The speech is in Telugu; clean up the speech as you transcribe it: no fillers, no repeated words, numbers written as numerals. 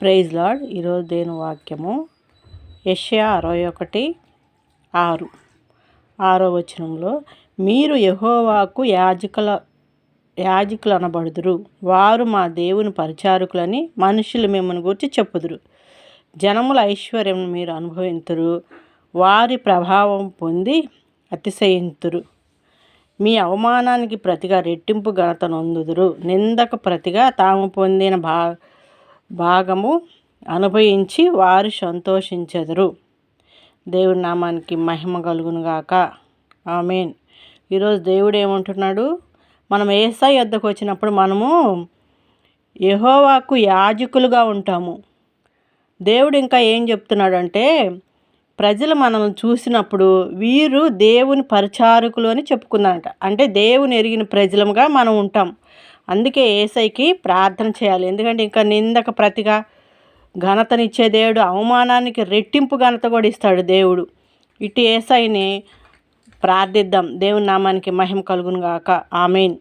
Praise lord. ఈరోజు దేని వాక్యము యెషయా 61:6 6వ వచనంలో, మీరు యెహోవాకు యాజకులనబడుదురు, వారు మా దేవుని పరిచారకులని మనుషులు మిమ్మల్ని గురించి చెప్పుదురు. జనముల ఐశ్వర్యం మీరు అనుభవింతురు, వారి ప్రభావం పొంది అతిశయింతురు. మీ అవమానానికి ప్రతిగా రెట్టింపు ఘనత నొందుదురు. నిందకు ప్రతిగా తాము పొందిన భాగము అనుభవించి వారు సంతోషించెదరు. దేవుడి నామానికి మహిమ కలుగును గాక. ఆమేన్. ఈరోజు దేవుడు ఏమంటున్నాడు? మనం యేసయ్య యొద్దకు వచ్చినప్పుడు మనము యెహోవాకు యాజకులుగా ఉంటాము. దేవుడు ఇంకా ఏం చెప్తున్నాడంటే, ప్రజలు మనల్ని చూసినప్పుడు వీరు దేవుని పరిచారకులు అని చెప్పుకున్నారంట. అంటే దేవుని ఎరిగిన ప్రజలముగా మనం ఉంటాం. అందుకే యేసయ్యకి ప్రార్థన చేయాలి. ఎందుకంటే ఇంకా నిందకు ప్రతిగా ఘనతనిచ్చే దేవుడు, అవమానానికి రెట్టింపు ఘనత కూడా ఇస్తాడు దేవుడు. ఇటు యేసయ్యని ప్రార్థిద్దాం. దేవుని నామానికి మహిమ కలుగును గాక. ఆమేన్.